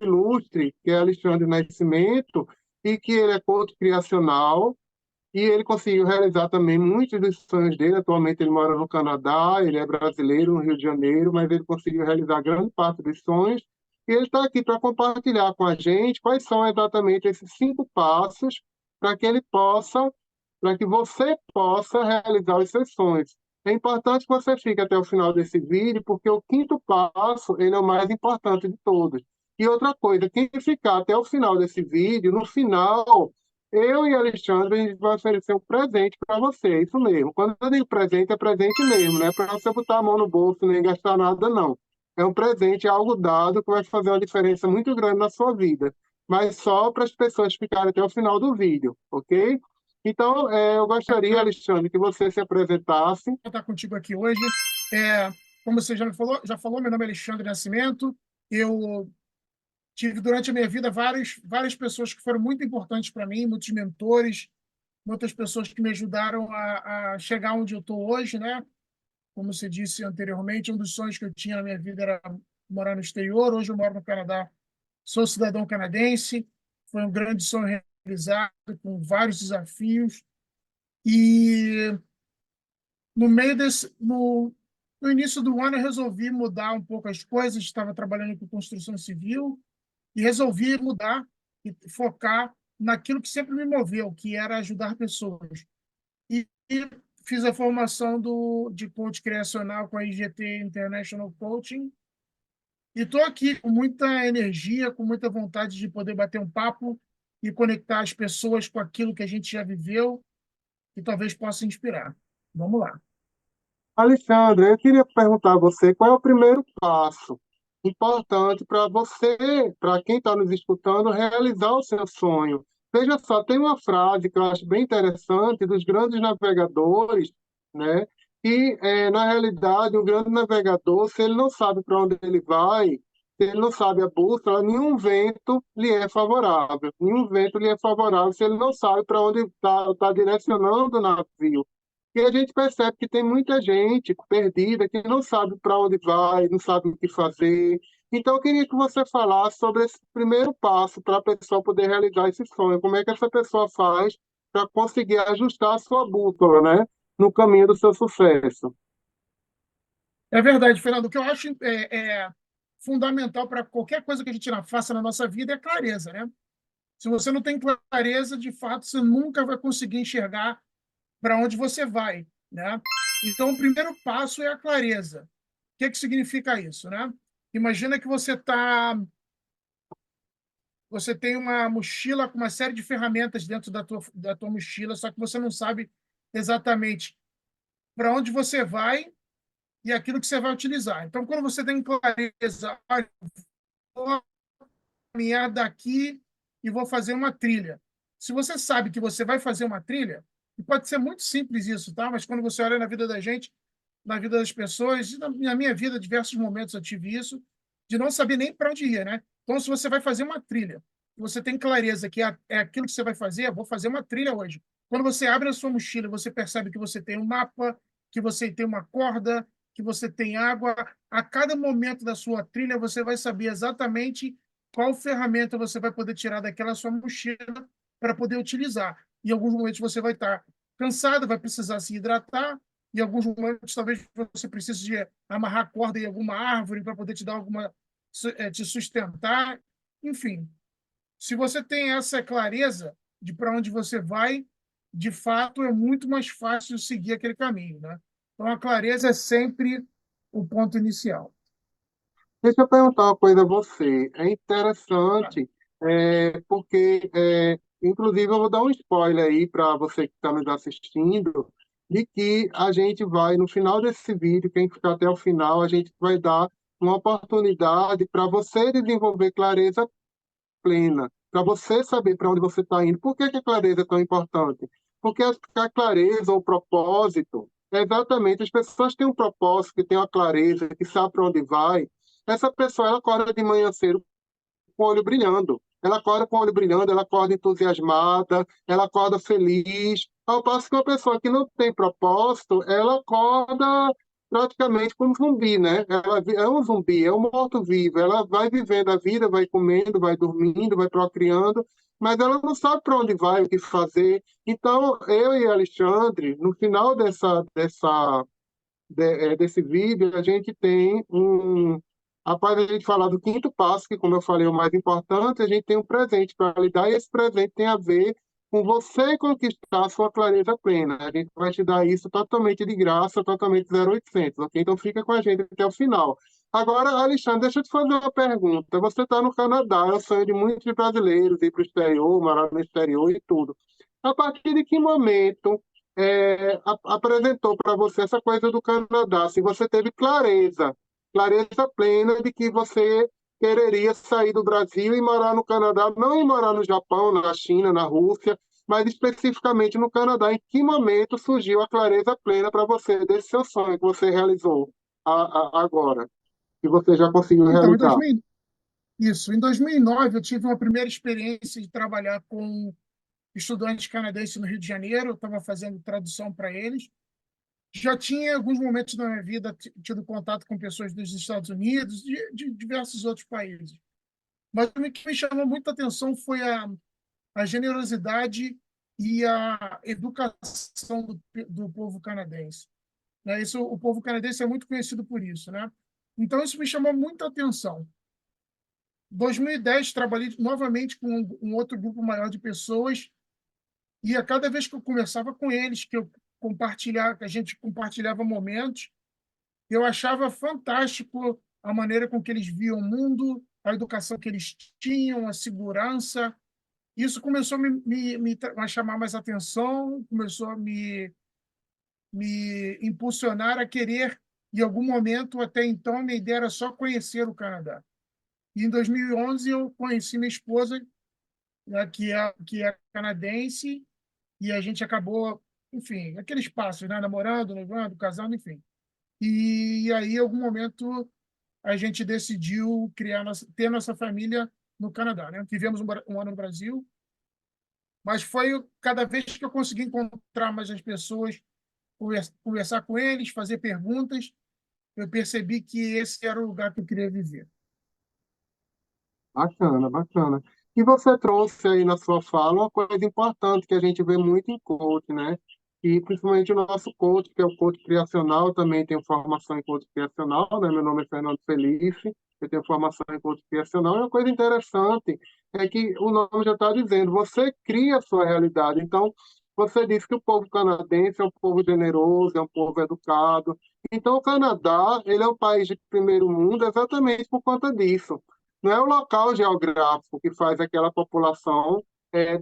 ilustre, que é Alexandre Nascimento, e que ele é coach criacional, e ele conseguiu realizar também muitos dos sonhos dele. Atualmente ele mora no Canadá, ele é brasileiro, no Rio de Janeiro, mas ele conseguiu realizar grande parte dos sonhos. E ele está aqui para compartilhar com a gente quais são exatamente esses 5 passos para que ele possa, para que você possa realizar os seus sonhos. É importante que você fique até o final desse vídeo, porque o 5º passo, ele é o mais importante de todos. E outra coisa, quem ficar até o final desse vídeo, no final, eu e Alexandre, a gente vai oferecer um presente para você, é isso mesmo. Quando eu digo presente, é presente mesmo, não é para você botar a mão no bolso nem gastar nada, não. É um presente, é algo dado que vai fazer uma diferença muito grande na sua vida, mas só para as pessoas ficarem até o final do vídeo, ok? Então, eu gostaria, Alexandre, que você se apresentasse. Estar contigo aqui hoje. É, Como você já falou, meu nome é Alexandre Nascimento. Eu tive durante a minha vida várias pessoas que foram muito importantes para mim, muitos mentores, muitas pessoas que me ajudaram a chegar onde eu estou hoje, né? Como você disse anteriormente, um dos sonhos que eu tinha na minha vida era morar no exterior. Hoje eu moro no Canadá, sou cidadão canadense. Foi um grande sonho realizado, com vários desafios. E no meio desse, no início do ano, eu resolvi mudar um pouco as coisas. Estava trabalhando com construção civil e resolvi mudar e focar naquilo que sempre me moveu, que era ajudar pessoas. E fiz a formação de coach criacional com a IGT International Coaching. E estou aqui com muita energia, com muita vontade de poder bater um papo e conectar as pessoas com aquilo que a gente já viveu e talvez possa inspirar. Vamos lá. Alexandre, eu queria perguntar a você qual é o primeiro passo importante para você, para quem está nos escutando, realizar o seu sonho. Veja só, tem uma frase que eu acho bem interessante dos grandes navegadores, né? Que, na realidade, o grande navegador, se ele não sabe para onde ele vai, se ele não sabe a bússola, nenhum vento lhe é favorável. Nenhum vento lhe é favorável se ele não sabe para onde está direcionando o navio. E a gente percebe que tem muita gente perdida que não sabe para onde vai, não sabe o que fazer. Então, eu queria que você falasse sobre esse primeiro passo para a pessoa poder realizar esse sonho. Como é que essa pessoa faz para conseguir ajustar a sua bússola, né, no caminho do seu sucesso? É verdade, Fernando. O que eu acho fundamental para qualquer coisa que a gente faça na nossa vida é clareza, né? Se você não tem clareza, de fato, você nunca vai conseguir enxergar para onde você vai, né? Então, o primeiro passo é a clareza. O que significa isso, né? Imagina que você tem uma mochila com uma série de ferramentas dentro da tua mochila, só que você não sabe exatamente para onde você vai e aquilo que você vai utilizar. Então, quando você tem clareza, olha, vou caminhar daqui e vou fazer uma trilha. Se você sabe que você vai fazer uma trilha, e pode ser muito simples isso, tá? Mas quando você olha na vida da gente, na vida das pessoas, e na minha vida, diversos momentos eu tive isso, de não saber nem para onde ir, né? Então, se você vai fazer uma trilha, você tem clareza que é aquilo que você vai fazer, vou fazer uma trilha hoje. Quando você abre a sua mochila, você percebe que você tem um mapa, que você tem uma corda, que você tem água. A cada momento da sua trilha, você vai saber exatamente qual ferramenta você vai poder tirar daquela sua mochila para poder utilizar. Em alguns momentos você vai estar cansado, vai precisar se hidratar. Em alguns momentos talvez você precise de amarrar corda em alguma árvore para poder te dar te sustentar. Enfim, se você tem essa clareza de para onde você vai, de fato é muito mais fácil seguir aquele caminho, né? Então a clareza é sempre o ponto inicial. Deixa eu perguntar uma coisa a você. É interessante, porque, inclusive, eu vou dar um spoiler aí para você que está nos assistindo, de que a gente vai, no final desse vídeo, quem ficar até o final, a gente vai dar uma oportunidade para você desenvolver clareza plena, para você saber para onde você está indo. Por que que a clareza é tão importante? Porque a clareza, ou propósito, é exatamente, as pessoas têm um propósito, que têm uma clareza, que sabe para onde vai. Essa pessoa, ela acorda de manhã cedo com o olho brilhando. Ela acorda com o olho brilhando, ela acorda entusiasmada, ela acorda feliz. Ao passo que uma pessoa que não tem propósito, ela acorda praticamente como zumbi, né? É um zumbi, é um morto-vivo. Ela vai vivendo a vida, vai comendo, vai dormindo, vai procriando, mas ela não sabe para onde vai, o que fazer. Então, eu e Alexandre, no final desse vídeo, a gente tem após a gente falar do quinto passo, que, como eu falei, é o mais importante, a gente tem um presente para lhe dar, e esse presente tem a ver com você conquistar a sua clareza plena. A gente vai te dar isso totalmente de graça, totalmente 0800, ok? Então fica com a gente até o final. Agora, Alexandre, deixa eu te fazer uma pergunta. Você está no Canadá, é o sonho de muitos brasileiros ir para o exterior, morar no exterior e tudo. A partir de que momento apresentou para você essa coisa do Canadá? Se você teve clareza plena de que você quereria sair do Brasil e morar no Canadá, não ir morar no Japão, na China, na Rússia, mas especificamente no Canadá. Em que momento surgiu a clareza plena para você desse seu sonho que você realizou agora, que você já conseguiu Então, realizar? em 2009, eu tive uma primeira experiência de trabalhar com estudantes canadenses no Rio de Janeiro. Eu estava fazendo tradução para eles. Já tinha, em alguns momentos da minha vida, tido contato com pessoas dos Estados Unidos, de diversos outros países. Mas o que me chamou muita atenção foi a generosidade e a educação do povo canadense. Né? Isso, o povo canadense é muito conhecido por isso, né? Então, isso me chamou muita atenção. Em 2010, trabalhei novamente com um outro grupo maior de pessoas, e a cada vez que eu conversava com eles, que a gente compartilhava momentos, eu achava fantástico a maneira com que eles viam o mundo, a educação que eles tinham, a segurança. Isso começou a chamar mais atenção, começou a me impulsionar a querer, em algum momento, até então, a minha ideia era só conhecer o Canadá. E em 2011 eu conheci minha esposa, né, que é canadense, e a gente acabou, enfim, aqueles passos, né, namorando, noivando, casando, enfim. E aí, em algum momento, a gente decidiu ter nossa família no Canadá, né? Vivemos um ano no Brasil, mas foi cada vez que eu consegui encontrar mais as pessoas, conversar com eles, fazer perguntas, eu percebi que esse era o lugar que eu queria viver. Bacana, bacana. E você trouxe aí na sua fala uma coisa importante que a gente vê muito em coach, né? E principalmente o nosso coach, que é o coach criacional, também tenho formação em coach criacional, né? Meu nome é Fernando Felice, eu tenho formação em coach criacional. E uma coisa interessante é que o nome já está dizendo, você cria a sua realidade. Então, você disse que o povo canadense é um povo generoso, é um povo educado. Então, o Canadá, ele é um país de primeiro mundo exatamente por conta disso. Não é o local geográfico que faz aquela população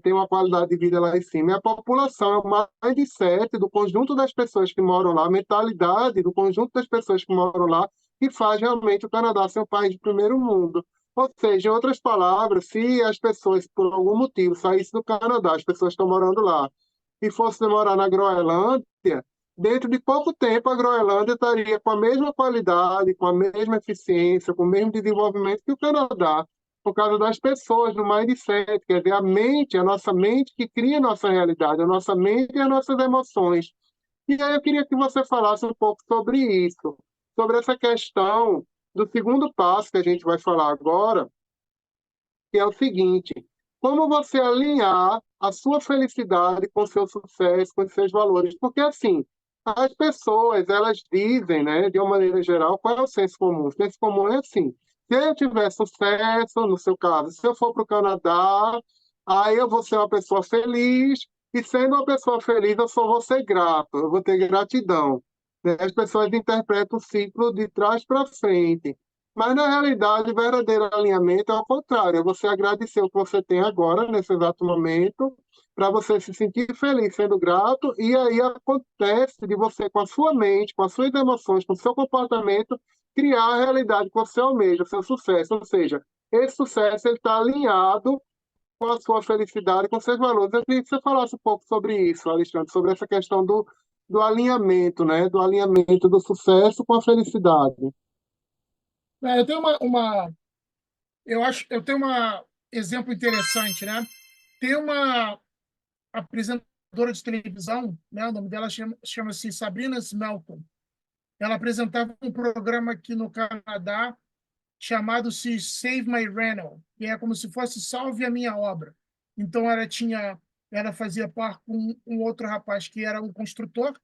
ter uma qualidade de vida lá em cima, é a população, é o mindset do conjunto das pessoas que moram lá, a mentalidade do conjunto das pessoas que moram lá, que faz realmente o Canadá ser um país de primeiro mundo. Ou seja, em outras palavras, se as pessoas, por algum motivo, saíssem do Canadá, as pessoas estão morando lá, e fossem morar na Groenlândia, dentro de pouco tempo a Groenlândia estaria com a mesma qualidade, com a mesma eficiência, com o mesmo desenvolvimento que o Canadá, por causa das pessoas, do mindset, quer dizer, a mente, a nossa mente que cria a nossa realidade, a nossa mente e as nossas emoções. E aí eu queria que você falasse um pouco sobre isso, sobre essa questão do segundo passo que a gente vai falar agora, que é o seguinte: como você alinhar a sua felicidade com o seu sucesso, com os seus valores? Porque, assim, as pessoas, elas dizem, né, de uma maneira geral, qual é o senso comum? O senso comum é assim: se eu tiver sucesso, no seu caso, se eu for para o Canadá, aí eu vou ser uma pessoa feliz, e sendo uma pessoa feliz, eu só vou ser grato, eu vou ter gratidão. Né? As pessoas interpretam o ciclo de trás para frente. Mas, na realidade, o verdadeiro alinhamento é o contrário. É você agradecer o que você tem agora, nesse exato momento, para você se sentir feliz sendo grato, e aí acontece de você, com a sua mente, com as suas emoções, com o seu comportamento, criar a realidade que você almeja, o seu sucesso. Ou seja, esse sucesso está alinhado com a sua felicidade, com seus valores. Eu queria que você falasse um pouco sobre isso, Alexandre, sobre essa questão do alinhamento, né? Do alinhamento do sucesso com a felicidade. Eu tenho eu tenho um exemplo interessante, né? Tem uma apresentadora de televisão, né? O nome dela chama-se Sabrina Smelton. ela apresentava um programa aqui no Canadá chamado-se Save My Rental, que é como se fosse Salve a Minha Obra. Então, ela fazia par com um outro rapaz que era um construtor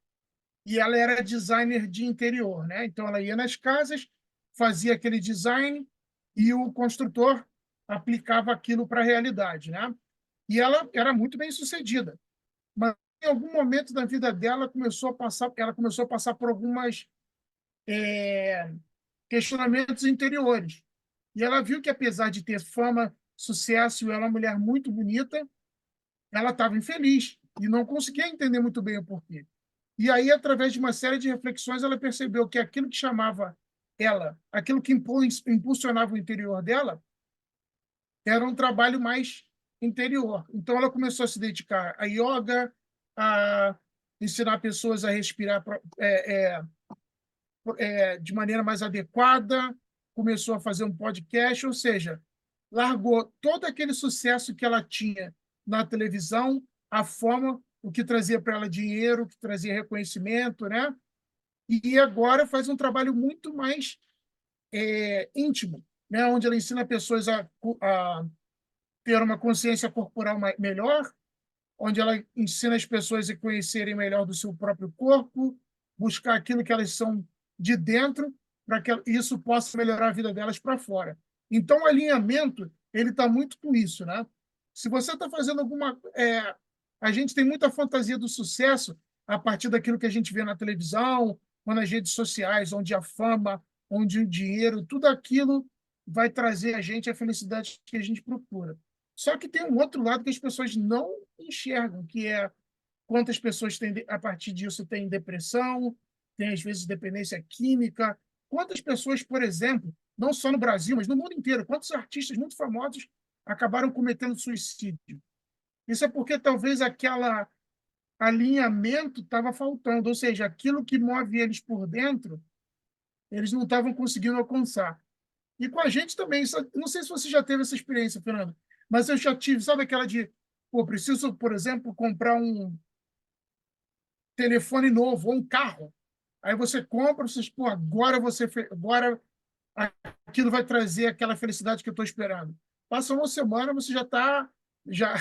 e ela era designer de interior, né? Então, ela ia nas casas, fazia aquele design e o construtor aplicava aquilo para a realidade, né? E ela era muito bem sucedida. Mas em algum momento da vida dela ela começou a passar por algumas questionamentos interiores. E ela viu que, apesar de ter fama, sucesso, e ela é uma mulher muito bonita, ela estava infeliz e não conseguia entender muito bem o porquê. E aí, através de uma série de reflexões, ela percebeu que aquilo que chamava ela, aquilo que impulsionava o interior dela, era um trabalho mais interior. Então, ela começou a se dedicar a yoga, a ensinar pessoas a respirar de maneira mais adequada, começou a fazer um podcast, ou seja, largou todo aquele sucesso que ela tinha na televisão, a fama, o que trazia para ela dinheiro, o que trazia reconhecimento, né? E agora faz um trabalho muito mais íntimo, né? Onde ela ensina pessoas a ter uma consciência corporal melhor, onde ela ensina as pessoas a conhecerem melhor do seu próprio corpo, buscar aquilo que elas são de dentro, para que isso possa melhorar a vida delas para fora. Então, o alinhamento ele está muito com isso, né? Se você está fazendo a gente tem muita fantasia do sucesso a partir daquilo que a gente vê na televisão, ou nas redes sociais, onde a fama, onde o dinheiro, tudo aquilo vai trazer a gente a felicidade que a gente procura. Só que tem um outro lado que as pessoas não enxergam, que é quantas pessoas têm, a partir disso têm depressão, têm, às vezes, dependência química. Quantas pessoas, por exemplo, não só no Brasil, mas no mundo inteiro, quantos artistas muito famosos acabaram cometendo suicídio? Isso é porque talvez aquele alinhamento estava faltando, ou seja, aquilo que move eles por dentro, eles não estavam conseguindo alcançar. E com a gente também. Não sei se você já teve essa experiência, Fernando, mas eu já tive, sabe aquela de, pô, preciso, por exemplo, comprar um telefone novo ou um carro. Aí você compra, você, pô, agora aquilo vai trazer aquela felicidade que eu estou esperando. Passa uma semana, você já está, já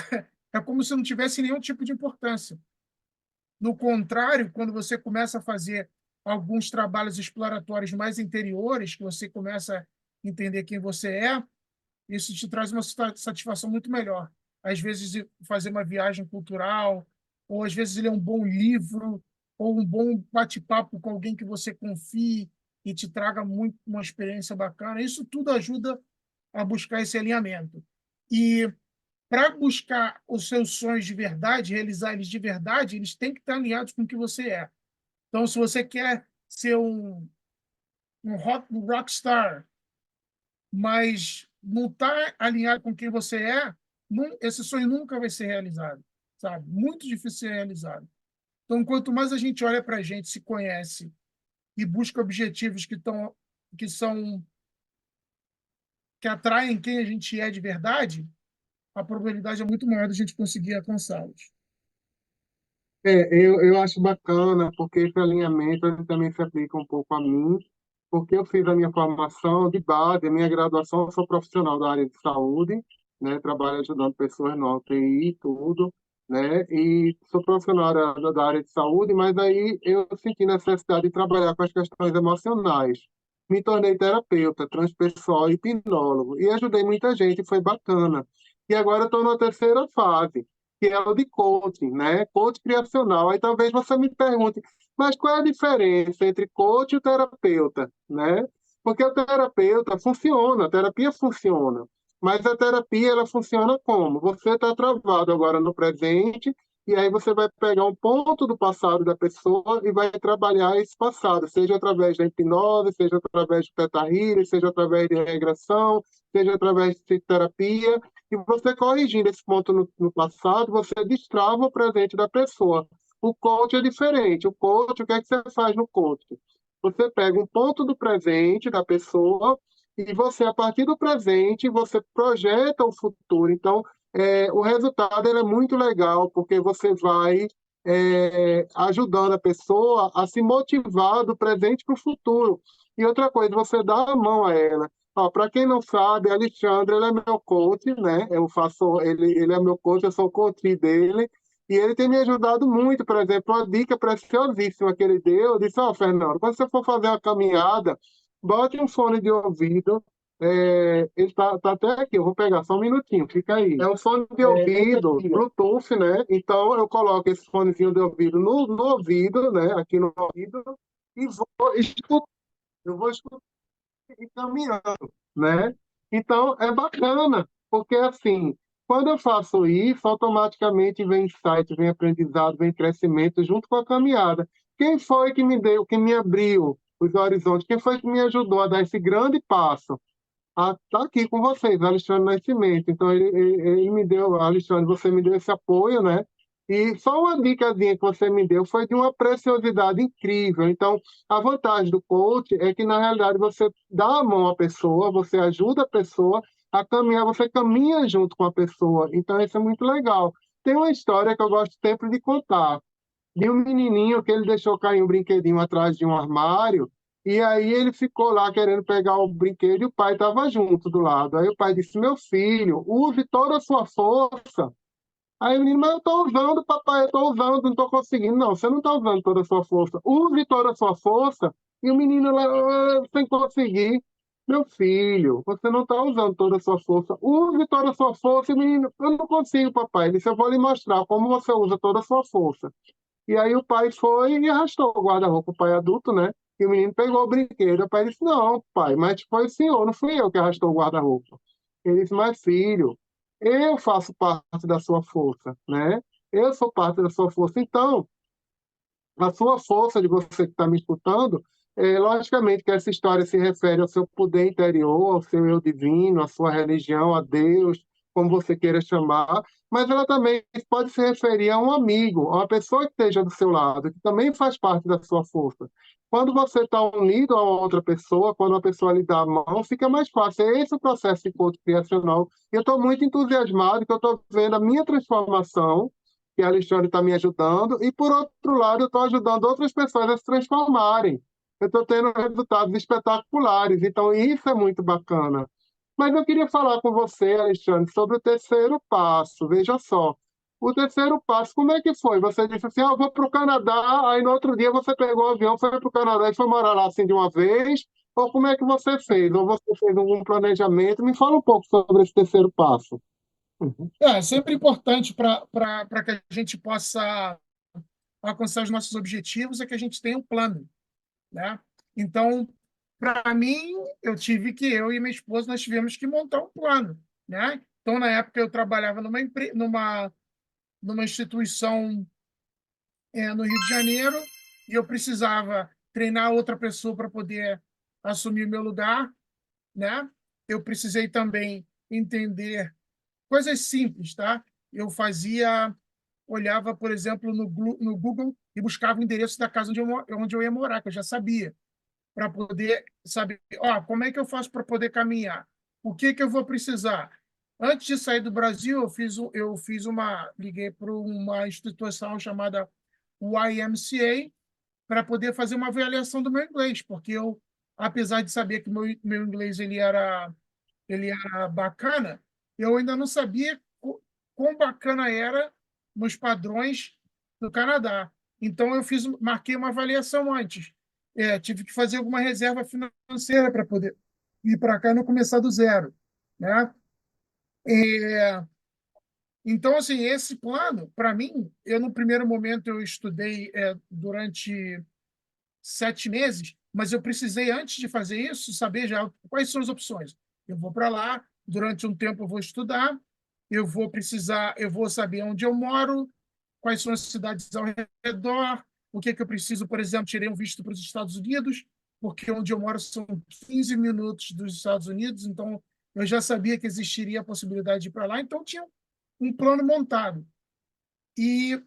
é como se não tivesse nenhum tipo de importância. No contrário, quando você começa a fazer alguns trabalhos exploratórios mais interiores, que você começa a entender quem você é, isso te traz uma satisfação muito melhor. Às vezes, fazer uma viagem cultural, ou às vezes ler um bom livro, ou um bom bate-papo com alguém que você confie e te traga muito uma experiência bacana. Isso tudo ajuda a buscar esse alinhamento. E para buscar os seus sonhos de verdade, realizar eles de verdade, eles têm que estar alinhados com o que você é. Então, se você quer ser um rockstar, mas não está alinhado com quem você é, esse sonho nunca vai ser realizado, sabe? Muito difícil ser realizado. Então, quanto mais a gente olha para a gente, se conhece e busca objetivos que atraem quem a gente é de verdade, a probabilidade é muito maior da gente conseguir alcançá-los. Eu acho bacana, porque esse alinhamento ele também se aplica um pouco a mim, porque eu fiz a minha formação de base, a minha graduação, eu sou profissional da área de saúde, né, trabalho ajudando pessoas no UTI e tudo, né, e sou profissional da área de saúde, mas aí eu senti necessidade de trabalhar com as questões emocionais. Me tornei terapeuta, transpessoal e hipnólogo, e ajudei muita gente, foi bacana. E agora estou na terceira fase, que é o de coaching, né? Coach criacional. Aí talvez você me pergunte, mas qual é a diferença entre coach e o terapeuta, né? Porque o terapeuta funciona, a terapia funciona, mas a terapia ela funciona como? Você está travado agora no presente e aí você vai pegar um ponto do passado da pessoa e vai trabalhar esse passado, seja através da hipnose, seja através de teta healing, seja através de regressão, seja através de terapia, e você corrigindo esse ponto no passado, você destrava o presente da pessoa. O coach é diferente. O coach, o que é que você faz no coach? Você pega um ponto do presente da pessoa e você, a partir do presente, você projeta o futuro. Então, o resultado ele é muito legal, porque você vai ajudando a pessoa a se motivar do presente para o futuro. E outra coisa, você dá a mão a ela. Para quem não sabe, Alexandre, ele é meu coach, né? Ele é meu coach, eu sou o coach dele, e ele tem me ajudado muito. Por exemplo, uma dica preciosíssima que ele deu, eu disse, Fernando, quando você for fazer uma caminhada, bote um fone de ouvido, ele tá até aqui, eu vou pegar só um minutinho, fica aí. É um fone de ouvido, Bluetooth, né? Então eu coloco esse fonezinho de ouvido no ouvido, né? Aqui no ouvido, e vou escutar, eu vou escutar e caminhando, né? Então é bacana, porque assim, quando eu faço isso, automaticamente vem insight, vem aprendizado, vem crescimento junto com a caminhada. Quem foi que me deu, que me abriu os horizontes? Quem foi que me ajudou a dar esse grande passo? Tá aqui com vocês, Alexandre Nascimento. Então, ele me deu, Alexandre, você me deu esse apoio, né? E só uma dicasinha que você me deu foi de uma preciosidade incrível. Então, a vantagem do coach é que, na realidade, você dá a mão à pessoa, você ajuda a pessoa a caminhar, você caminha junto com a pessoa. Então, isso é muito legal. Tem uma história que eu gosto sempre de contar de um menininho que ele deixou cair um brinquedinho atrás de um armário, e aí ele ficou lá querendo pegar o brinquedo e o pai estava junto do lado. Aí o pai disse: Meu filho, use toda a sua força. Aí o menino: Mas eu estou usando, papai, eu estou usando, não estou conseguindo. Não, você não está usando toda a sua força. Use toda a sua força. E o menino lá, sem conseguir. Meu filho, você não está usando toda a sua força. Use toda a sua força. E o menino: Eu não consigo, papai. Ele disse: Eu vou lhe mostrar como você usa toda a sua força. E aí o pai foi e arrastou o guarda-roupa, o pai adulto, né? E o menino pegou o brinquedo. O pai disse: Não, pai, mas foi o senhor, não fui eu que arrastou o guarda-roupa. Ele disse: Mas filho, eu faço parte da sua força, né? Eu sou parte da sua força. Então, a sua força de você que está me escutando, logicamente que essa história se refere ao seu poder interior, ao seu eu divino, à sua religião, a Deus, como você queira chamar, mas ela também pode se referir a um amigo, a uma pessoa que esteja do seu lado, que também faz parte da sua força. Quando você está unido a outra pessoa, quando a pessoa lhe dá a mão, fica mais fácil. É esse o processo de encontro criacional. E eu estou muito entusiasmado, que eu estou vendo a minha transformação, que a Alexandre está me ajudando, e por outro lado, eu estou ajudando outras pessoas a se transformarem. Eu estou tendo resultados espetaculares, então isso é muito bacana. Mas eu queria falar com você, Alexandre, sobre o terceiro passo. Veja só, o terceiro passo, como é que foi? Você disse assim: eu vou para o Canadá, aí no outro dia você pegou o avião, foi para o Canadá e foi morar lá assim de uma vez? Ou como é que você fez? Ou você fez algum planejamento? Me fala um pouco sobre esse terceiro passo. Uhum. É sempre importante para que a gente possa alcançar os nossos objetivos é que a gente tenha um plano, né? Então, para mim, eu e minha esposa, nós tivemos que montar um plano, né? Então, na época, eu trabalhava numa instituição no Rio de Janeiro e eu precisava treinar outra pessoa para poder assumir o meu lugar, né? Eu precisei também entender coisas simples, tá? Eu olhava, por exemplo, no Google e buscava o endereço da casa onde eu ia morar, que eu já sabia, para poder saber, como é que eu faço para poder caminhar? O que que eu vou precisar? Antes de sair do Brasil, liguei para uma instituição chamada YMCA para poder fazer uma avaliação do meu inglês, porque eu, apesar de saber que meu inglês ele era bacana, eu ainda não sabia quão bacana era nos padrões do Canadá. Então, marquei uma avaliação antes. Tive que fazer alguma reserva financeira para poder ir para cá e não começar do zero, né? É, então, assim, esse plano, para mim, no primeiro momento, eu estudei durante 7 meses, mas eu precisei, antes de fazer isso, saber já quais são as opções. Eu vou para lá, durante um tempo eu vou estudar, eu vou saber onde eu moro, quais são as cidades ao redor, o que que eu preciso, por exemplo, tirei um visto para os Estados Unidos, porque onde eu moro são 15 minutos dos Estados Unidos, então eu já sabia que existiria a possibilidade de ir para lá, então tinha um plano montado. E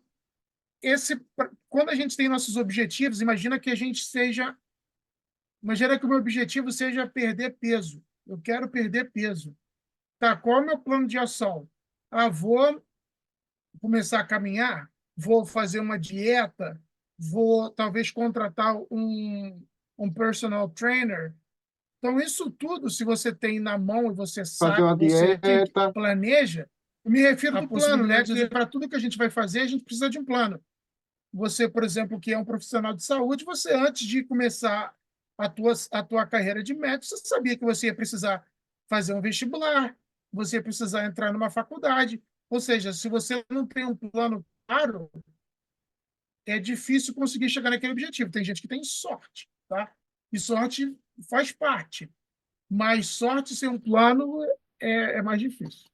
quando a gente tem nossos objetivos, imagina que o meu objetivo seja perder peso. Eu quero perder peso. Tá, qual é o meu plano de ação? Vou começar a caminhar. vou fazer uma dieta, vou talvez contratar um personal trainer. Então, isso tudo, se você tem na mão e você Fazer sabe, uma você dieta. planeja, eu me refiro ao plano, né? Quer dizer, para tudo que a gente vai fazer, a gente precisa de um plano. Você, por exemplo, que é um profissional de saúde, você, antes de começar a tua carreira de médico, você sabia que você ia precisar fazer um vestibular, você ia precisar entrar numa faculdade. Ou seja, se você não tem um plano claro, é difícil conseguir chegar naquele objetivo. Tem gente que tem sorte, tá? E sorte faz parte. Mas sorte sem um plano é mais difícil.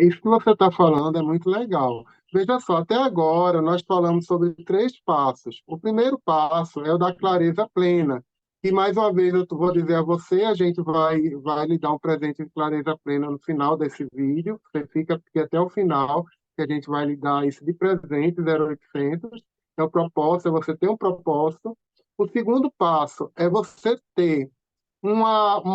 Isso que você está falando é muito legal. Veja só, até agora nós falamos sobre 3 passos. O primeiro passo é o da clareza plena, e mais uma vez eu vou dizer a você, a gente vai lhe dar um presente de clareza plena no final desse vídeo. Você fica aqui até o final, que a gente vai lhe dar isso de presente, 0800. É o propósito, é você ter um propósito. O segundo passo é você ter um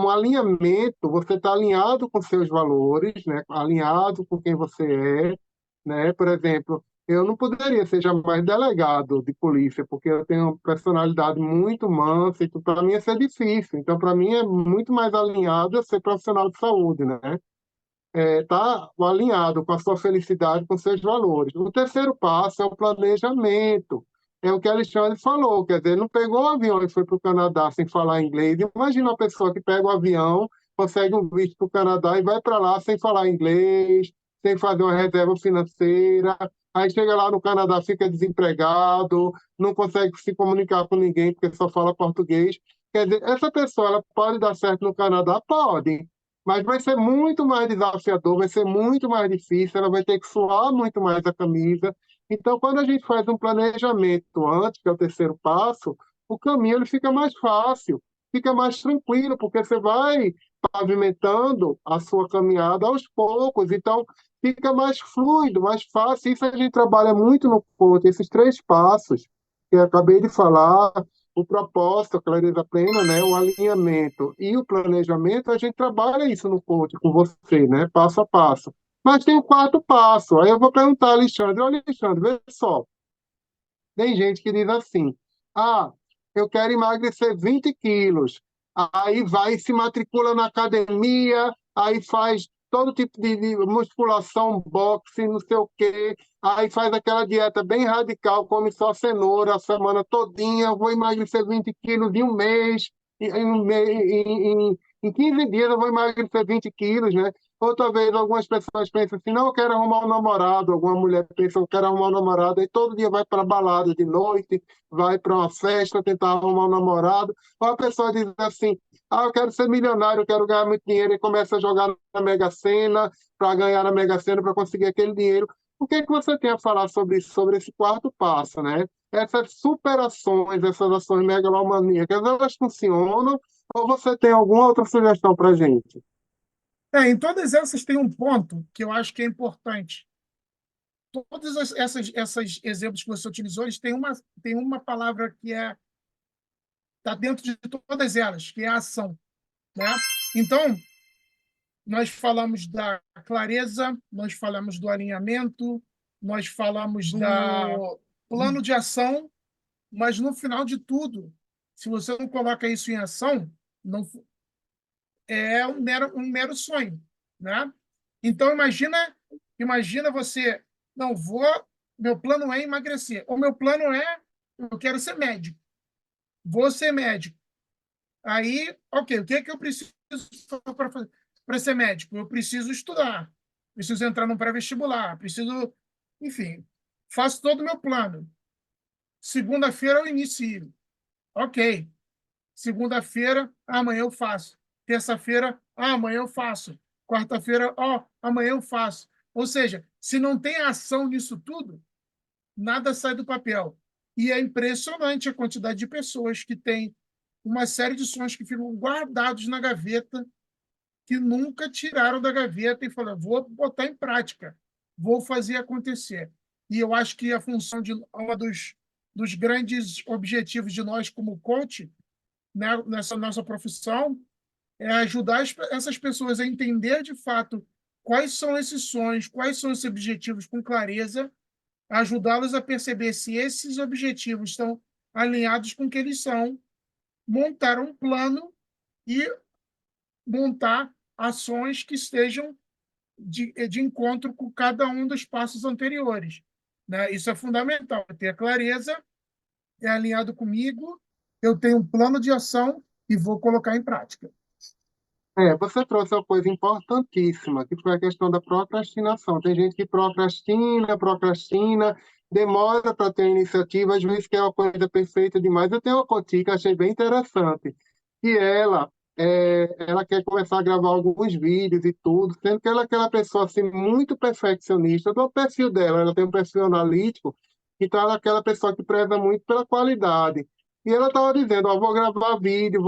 alinhamento, você está alinhado com seus valores, né? Alinhado com quem você é, né? Por exemplo, eu não poderia ser jamais delegado de polícia, porque eu tenho uma personalidade muito mansa, então para mim ia ser difícil. Então, para mim é muito mais alinhado eu ser profissional de saúde, né? Tá alinhado com a sua felicidade, com seus valores. O terceiro passo é o planejamento. É o que a Alexandre falou, quer dizer, não pegou o avião e foi para o Canadá sem falar inglês. Imagina uma pessoa que pega o avião, consegue um visto para o Canadá e vai para lá sem falar inglês, sem fazer uma reserva financeira. Aí chega lá no Canadá, fica desempregado, não consegue se comunicar com ninguém porque só fala português. Quer dizer, essa pessoa ela pode dar certo no Canadá? Pode, mas vai ser muito mais desafiador, vai ser muito mais difícil, ela vai ter que suar muito mais a camisa. Então, quando a gente faz um planejamento antes, que é o terceiro passo, o caminho ele fica mais fácil, fica mais tranquilo, porque você vai pavimentando a sua caminhada aos poucos. Então, fica mais fluido, mais fácil. Isso a gente trabalha muito no coach, esses 3 passos que eu acabei de falar, o propósito, a clareza plena, né, o alinhamento e o planejamento, a gente trabalha isso no coach com você, né, passo a passo. Mas tem o quarto passo. Aí eu vou perguntar, Alexandre, olha, Alexandre, vê só. Tem gente que diz assim: ah, eu quero emagrecer 20 quilos. Aí vai, se matricula na academia, aí faz todo tipo de musculação, boxe, não sei o quê. Aí faz aquela dieta bem radical, come só cenoura a semana todinha, vou emagrecer 20 quilos em um mês, em 15 dias eu vou emagrecer 20 quilos, né? Outra vez, algumas pessoas pensam assim, não, eu quero arrumar um namorado. Alguma mulher pensa, eu quero arrumar um namorado. E todo dia vai para balada de noite, vai para uma festa tentar arrumar um namorado. Ou a pessoa diz assim, ah, eu quero ser milionário, eu quero ganhar muito dinheiro. E começa a jogar na Mega Sena para ganhar na Mega Sena, para conseguir aquele dinheiro. O que é que você tem a falar sobre isso, sobre esse quarto passo, né? Essas superações, essas ações megalomaníacas, elas funcionam? Ou você tem alguma outra sugestão para gente? Em todas essas tem um ponto que eu acho que é importante. Todos essas exemplos que você utilizou, eles têm uma palavra que está dentro de todas elas, que é a ação, né? Então, nós falamos da clareza, nós falamos do alinhamento, nós falamos do plano de ação, mas no final de tudo, se você não coloca isso em ação, não é um mero sonho, né? Então imagina você, não vou, meu plano é emagrecer, o meu plano é eu quero ser médico, vou ser médico. Aí, ok, o que é que eu preciso para ser médico? Eu preciso estudar, preciso entrar num pré-vestibular, preciso, enfim, faço todo o meu plano. Segunda-feira eu inicio. Ok. Segunda-feira, amanhã eu faço. Terça-feira, amanhã eu faço. Quarta-feira, amanhã eu faço. Ou seja, se não tem ação nisso tudo, nada sai do papel. E é impressionante a quantidade de pessoas que têm uma série de sonhos que ficam guardados na gaveta, que nunca tiraram da gaveta e falaram, vou botar em prática, vou fazer acontecer. E eu acho que a função de um dos grandes objetivos de nós como coach, né, nessa nossa profissão, é ajudar essas pessoas a entender de fato quais são esses sonhos, quais são esses objetivos com clareza, ajudá-los a perceber se esses objetivos estão alinhados com o que eles são, montar um plano e montar ações que estejam de encontro com cada um dos passos anteriores. Né? Isso é fundamental, ter a clareza, é alinhado comigo, eu tenho um plano de ação e vou colocar em prática. Você trouxe uma coisa importantíssima, que foi a questão da procrastinação. Tem gente que procrastina, demora para ter iniciativa, às vezes quer uma coisa perfeita demais. Eu tenho uma cotica que achei bem interessante, que ela quer começar a gravar alguns vídeos e tudo, sendo que ela é aquela pessoa assim, muito perfeccionista. Do perfil dela, ela tem um perfil analítico, então ela é aquela pessoa que preza muito pela qualidade. E ela estava dizendo, ó, vou gravar vídeo,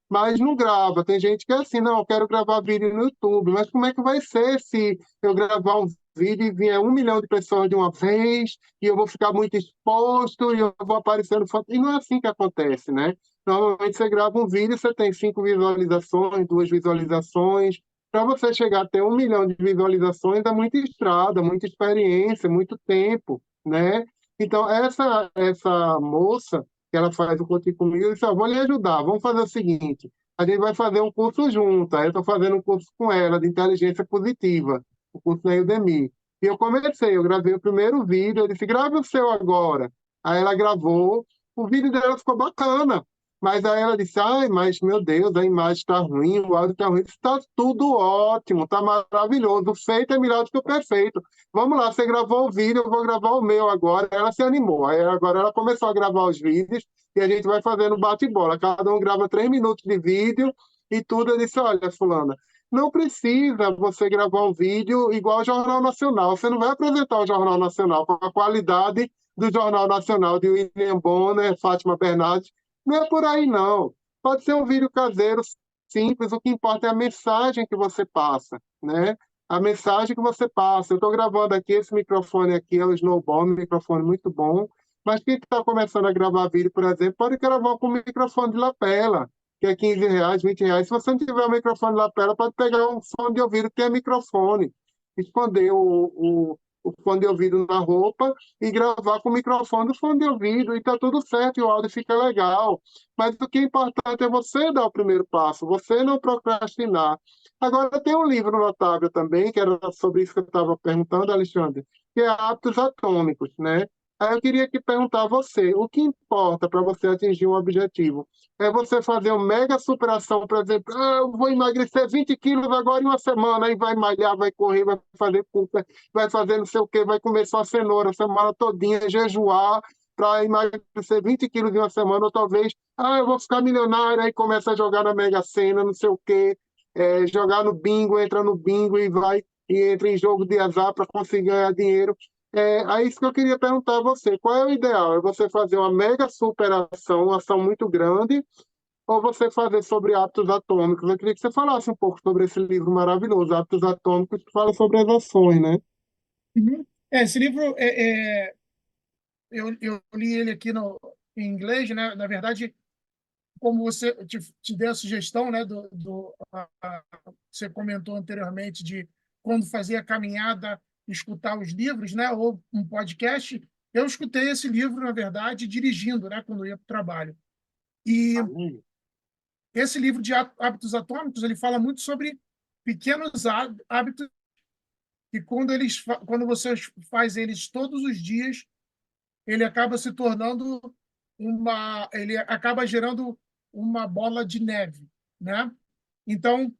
mas não grava. Tem gente que é assim, não, eu quero gravar vídeo no YouTube, mas como é que vai ser se eu gravar um vídeo e vier 1 milhão de pessoas de uma vez, e eu vou ficar muito exposto, e eu vou aparecendo foto. E não é assim que acontece, né? Normalmente você grava um vídeo, você tem 5 visualizações, 2 visualizações. Para você chegar a ter 1 milhão de visualizações, é muita estrada, muita experiência, muito tempo, né? Então, essa moça que ela faz o coaching comigo, eu disse, vou lhe ajudar, vamos fazer o seguinte, a gente vai fazer um curso junto, aí eu estou fazendo um curso com ela de inteligência positiva, o curso na Udemy. E eu gravei o primeiro vídeo, eu disse, grave o seu agora. Aí ela gravou, o vídeo dela ficou bacana, mas aí ela disse, ai, mas meu Deus, a imagem está ruim, o áudio está ruim. Está tudo ótimo, está maravilhoso, o feito é melhor do que o perfeito. Vamos lá, você gravou o vídeo, eu vou gravar o meu agora. Ela se animou. Aí agora ela começou a gravar os vídeos e a gente vai fazendo bate-bola. Cada um grava 3 minutos de vídeo e tudo. Eu disse, olha, fulana, não precisa você gravar um vídeo igual ao Jornal Nacional. Você não vai apresentar o Jornal Nacional com a qualidade do Jornal Nacional de William Bonner, Fátima Bernardes. Não é por aí, não. Pode ser um vídeo caseiro, simples. O que importa é a mensagem que você passa, né? A mensagem que você passa. Eu estou gravando aqui, esse microfone aqui é o Snowball, um microfone muito bom, mas quem está começando a gravar vídeo, por exemplo, pode gravar com um microfone de lapela, que é R$ 15, R$ 20. Se você não tiver um microfone de lapela, pode pegar um fone de ouvido que tem microfone, esconder o fone de ouvido na roupa e gravar com o microfone do fone de ouvido, e está tudo certo, e o áudio fica legal. Mas o que é importante é você dar o primeiro passo, você não procrastinar. Agora, tem um livro notável também, que era sobre isso que eu estava perguntando, Alexandre, que é Hábitos Atômicos, né? Aí eu queria que perguntar a você, o que importa para você atingir um objetivo? É você fazer uma mega superação, por exemplo, eu vou emagrecer 20 quilos agora em uma semana, aí vai malhar, vai correr, vai fazer culpa, vai fazer não sei o quê, vai comer só cenoura a semana todinha, jejuar para emagrecer 20 quilos em uma semana, ou talvez, eu vou ficar milionário, aí começa a jogar na Mega Sena, não sei o quê, jogar no bingo, entra no bingo e vai e entra em jogo de azar para conseguir ganhar dinheiro. É isso que eu queria perguntar a você. Qual é o ideal? É você fazer uma mega superação, uma ação muito grande, ou você fazer sobre hábitos atômicos? Eu queria que você falasse um pouco sobre esse livro maravilhoso, Hábitos Atômicos, que fala sobre as ações, né? Uhum. Esse livro, eu li ele aqui em inglês, né? Na verdade, como você te deu a sugestão, né, você comentou anteriormente de quando fazia a caminhada, escutar os livros, né, ou um podcast, eu escutei esse livro, na verdade, dirigindo, né, quando eu ia para o trabalho. E Amém. esse livro de hábitos atômicos, ele fala muito sobre pequenos hábitos que quando você faz eles todos os dias, ele acaba se tornando ele acaba gerando uma bola de neve, né? Então,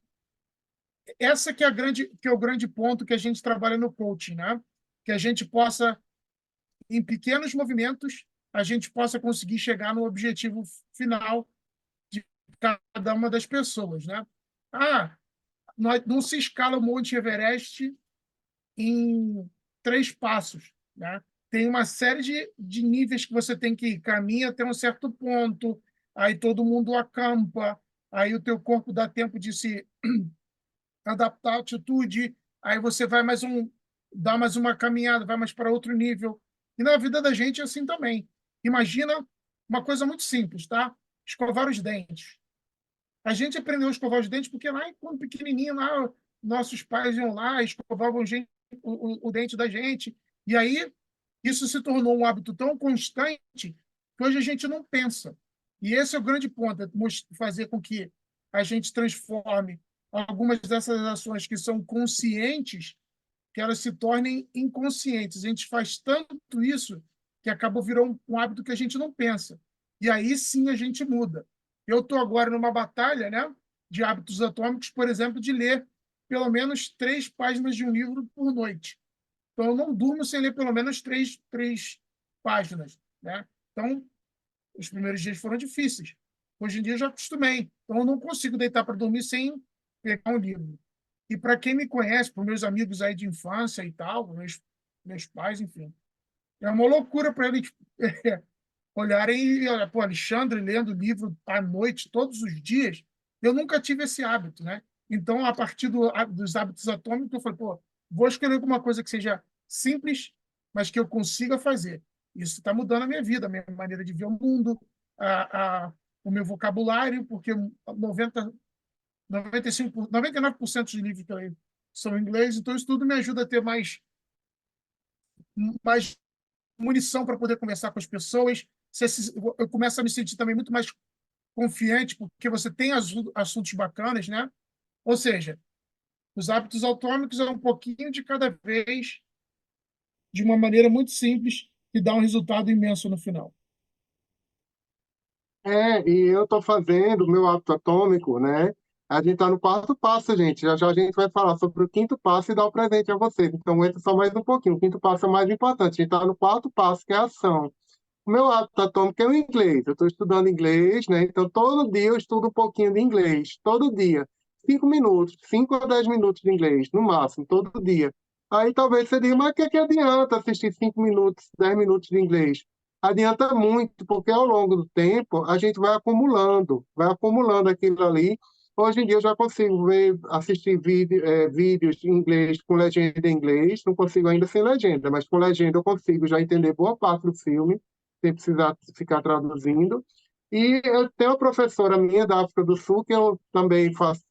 essa que é o grande ponto que a gente trabalha no coaching, né? Que a gente possa, em pequenos movimentos, a gente possa conseguir chegar no objetivo final de cada uma das pessoas, né? Ah, não se escala o Monte Everest em 3 passos, né? Tem uma série de níveis que você tem que ir. Caminha até um certo ponto, aí todo mundo acampa, aí o teu corpo dá tempo de se adaptar à altitude, aí você dá mais uma caminhada, vai mais para outro nível. E na vida da gente é assim também. Imagina uma coisa muito simples, tá? Escovar os dentes. A gente aprendeu a escovar os dentes porque lá, quando pequenininho, lá, nossos pais iam lá, escovavam o dente da gente, E aí, isso se tornou um hábito tão constante que hoje a gente não pensa. E esse é o grande ponto, é fazer com que a gente transforme algumas dessas ações que são conscientes, que elas se tornem inconscientes. A gente faz tanto isso que acabou virando um hábito que a gente não pensa. E aí sim a gente muda. Eu estou agora numa batalha, né, de hábitos atômicos, por exemplo, de ler pelo menos 3 páginas de um livro por noite. Então, eu não durmo sem ler pelo menos três páginas, né? Então, os primeiros dias foram difíceis. Hoje em dia, eu já acostumei. Então, eu não consigo deitar para dormir sem pegar um livro. E para quem me conhece, para meus amigos aí de infância e tal, meus pais, enfim, é uma loucura para eles olharem e olhar, pô, Alexandre lendo livro à noite, todos os dias. Eu nunca tive esse hábito, né? Então, a partir dos hábitos atômicos, eu falei, pô, vou escolher alguma coisa que seja simples, mas que eu consiga fazer. Isso está mudando a minha vida, a minha maneira de ver o mundo, o meu vocabulário, porque 99% dos livros que eu leio são em inglês, então isso tudo me ajuda a ter mais munição para poder conversar com as pessoas. Eu começo a me sentir também muito mais confiante, porque você tem assuntos bacanas, né? Ou seja, os hábitos atômicos é um pouquinho de cada vez, de uma maneira muito simples, que dá um resultado imenso no final. E eu estou fazendo o meu hábito atômico, né? A gente está no quarto passo, gente. Já já a gente vai falar sobre o quinto passo e dar o presente a vocês. Então, entra só mais um pouquinho. O quinto passo é o mais importante. A gente está no quarto passo, que é a ação. O meu hábito atômico é o inglês. Eu estou estudando inglês, né? Então, todo dia eu estudo um pouquinho de inglês. Todo dia. 5 minutos, 5 a 10 minutos de inglês, no máximo, todo dia. Aí talvez você diga, mas o que, que adianta assistir 5 minutos, 10 minutos de inglês? Adianta muito, porque ao longo do tempo a gente vai acumulando aquilo ali. Hoje em dia eu já consigo assistir vídeos em inglês com legenda em inglês, não consigo ainda sem legenda, mas com legenda eu consigo já entender boa parte do filme, sem precisar ficar traduzindo. E eu tenho uma professora minha da África do Sul, que eu também faço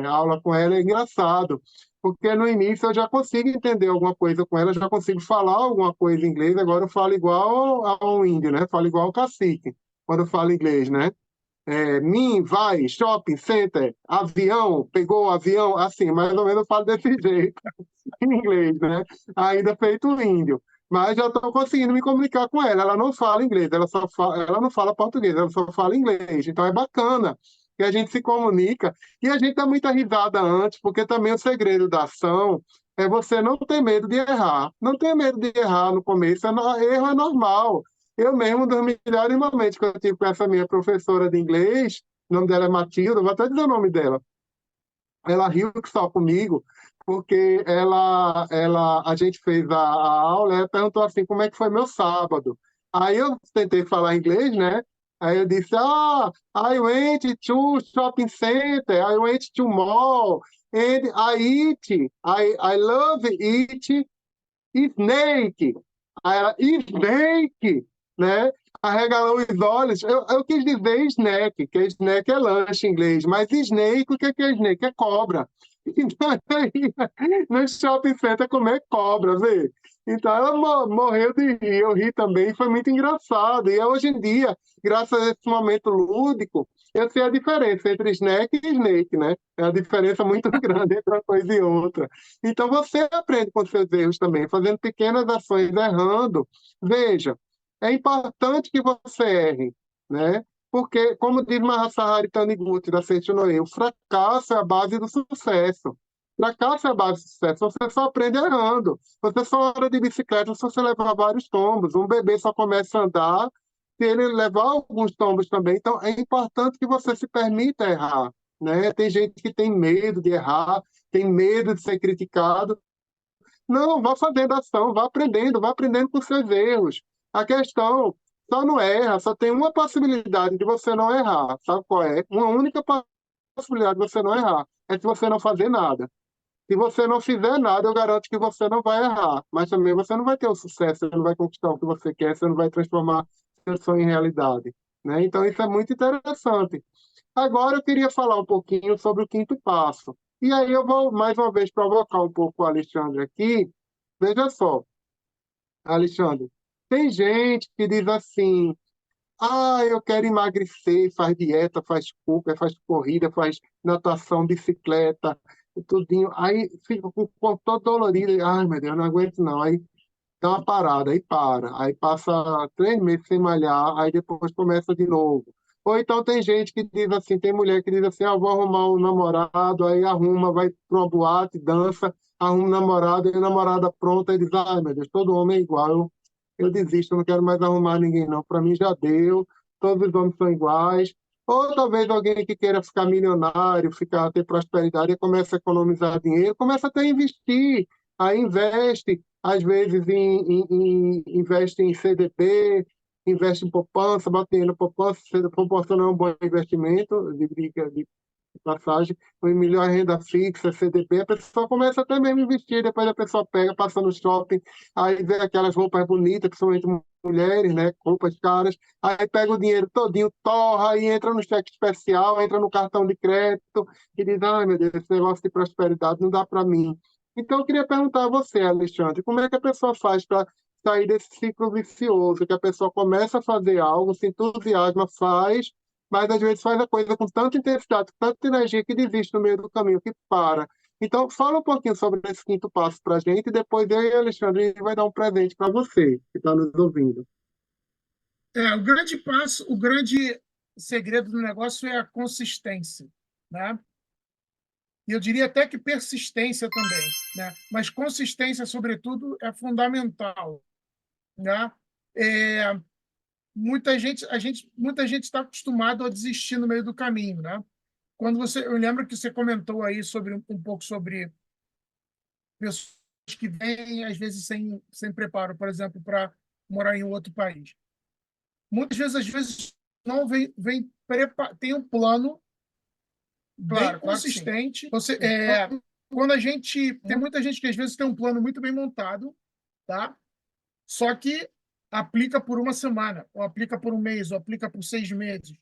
aula com ela, é engraçado, porque no início eu já consigo entender alguma coisa com ela, já consigo falar alguma coisa em inglês, agora eu falo igual ao índio, né? Falo igual ao cacique, quando eu falo inglês, né? Vai, shopping center, avião, pegou o avião, assim, mais ou menos eu falo desse jeito, em inglês, né? Ainda feito índio. Mas já estou conseguindo me comunicar com ela. Ela não fala inglês, ela não fala português, ela só fala inglês. Então é bacana que a gente se comunica e a gente dá muita risada antes, porque também o segredo da ação é você não ter medo de errar. Não ter medo de errar no começo, erro é normal. Eu mesmo, dos milhares de momentos que eu tive com essa minha professora de inglês, o nome dela é Matilda, vou até dizer o nome dela. Ela riu que só comigo, porque a gente fez a aula, ela perguntou assim, como é que foi meu sábado? Aí eu tentei falar inglês, né? Aí eu disse, I went to shopping center, I went to mall, and I love eat snake. Aí ela, snake, né? Arregalou os olhos. Eu quis dizer snack, que snack é lanche em inglês, mas snake, o que é snake? É cobra. Então, aí, no shopping center comer cobra, vê? Então ela morreu de rir, eu ri também, foi muito engraçado. E hoje em dia, graças a esse momento lúdico, eu sei a diferença entre snack e snake, né? É uma diferença muito grande entre uma coisa e outra. Então você aprende com seus erros também, fazendo pequenas ações, errando. Veja, é importante que você erre, né? Porque, como diz Mahatma Taniguchi da Seiichi, o fracasso é a base do sucesso. Fracasso é a base do sucesso. Você só aprende errando. Você só anda de bicicleta se você levar vários tombos. Um bebê só começa a andar se ele levar alguns tombos também. Então, é importante que você se permita errar, né? Tem gente que tem medo de errar, tem medo de ser criticado. Não, vá fazendo ação, vá aprendendo com seus erros. A questão só não erra, só tem uma possibilidade de você não errar. Sabe qual é? Uma única possibilidade de você não errar. É se você não fazer nada. Se você não fizer nada, eu garanto que você não vai errar. Mas também você não vai ter o sucesso, você não vai conquistar o que você quer, você não vai transformar seu sonho em realidade. Né? Então, isso é muito interessante. Agora eu queria falar um pouquinho sobre o quinto passo. E aí eu vou, mais uma vez, provocar um pouco o Alexandre aqui. Veja só, Alexandre, tem gente que diz assim, eu quero emagrecer, faz dieta, faz cooper, faz corrida, faz natação, bicicleta, e tudinho. Aí fica com o corpo todo dolorido. Ai, meu Deus, não aguento não. Aí dá uma parada, aí para. Aí passa 3 meses sem malhar, aí depois começa de novo. Ou então tem gente que diz assim, tem mulher que diz assim, vou arrumar um namorado, aí arruma, vai para uma boate, dança, arruma um namorado, e a namorada pronta, e diz, ai meu Deus, todo homem é igual, eu desisto, eu não quero mais arrumar ninguém não, para mim já deu, todos os homens são iguais. Ou talvez alguém que queira ficar milionário, ter prosperidade, e começa a economizar dinheiro, começa até a investir, aí investe, às vezes investe em CDB, investe em poupança, bota dinheiro na poupança, poupança não é um bom investimento, de passagem, em melhor renda fixa, CDB, a pessoa começa até mesmo a investir, depois a pessoa pega, passa no shopping, aí vê aquelas roupas bonitas, principalmente mulheres, né, roupas caras, aí pega o dinheiro todinho, torra, e entra no cheque especial, entra no cartão de crédito, e diz, ai meu Deus, esse negócio de prosperidade não dá para mim. Então, eu queria perguntar a você, Alexandre, como é que a pessoa faz para sair desse ciclo vicioso, que a pessoa começa a fazer algo, se entusiasma, faz, mas às vezes faz a coisa com tanta intensidade, com tanta energia, que desiste no meio do caminho, que para. Então, fala um pouquinho sobre esse quinto passo para a gente, e depois eu e a Alexandre a gente vai dar um presente para você, que está nos ouvindo. O grande passo, o grande segredo do negócio é a consistência, né? E eu diria até que persistência também, né? Mas consistência, sobretudo, é fundamental, né? É, muita gente está acostumado a desistir no meio do caminho, né? Eu lembro que você comentou aí sobre um pouco sobre pessoas que vêm às vezes sem preparo, por exemplo, para morar em outro país. Muitas vezes, às vezes não tem um plano bem Claro que sim. consistente. Quando a gente tem muita gente que às vezes tem um plano muito bem montado, tá? Só que aplica por uma semana, ou aplica por um mês, ou aplica por 6 meses.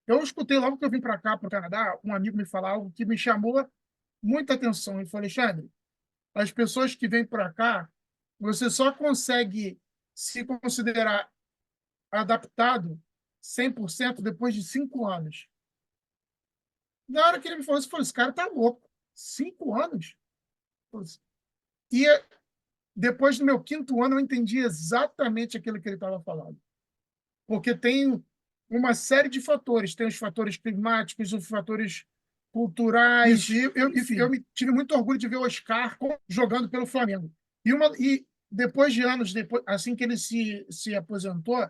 Eu escutei logo que eu vim para cá, para o Canadá, um amigo me falar algo que me chamou muita atenção. Ele falou, Alexandre, as pessoas que vêm para cá, você só consegue se considerar adaptado 100% depois de 5 anos. Na hora que ele me falou isso, eu falei, esse cara tá louco. 5 anos? E depois do meu quinto ano, eu entendi exatamente aquilo que ele estava falando. Porque tem uma série de fatores. Tem os fatores climáticos, os fatores culturais. Enfim. Eu tive muito orgulho de ver o Oscar jogando pelo Flamengo. E depois de anos, assim que ele se aposentou,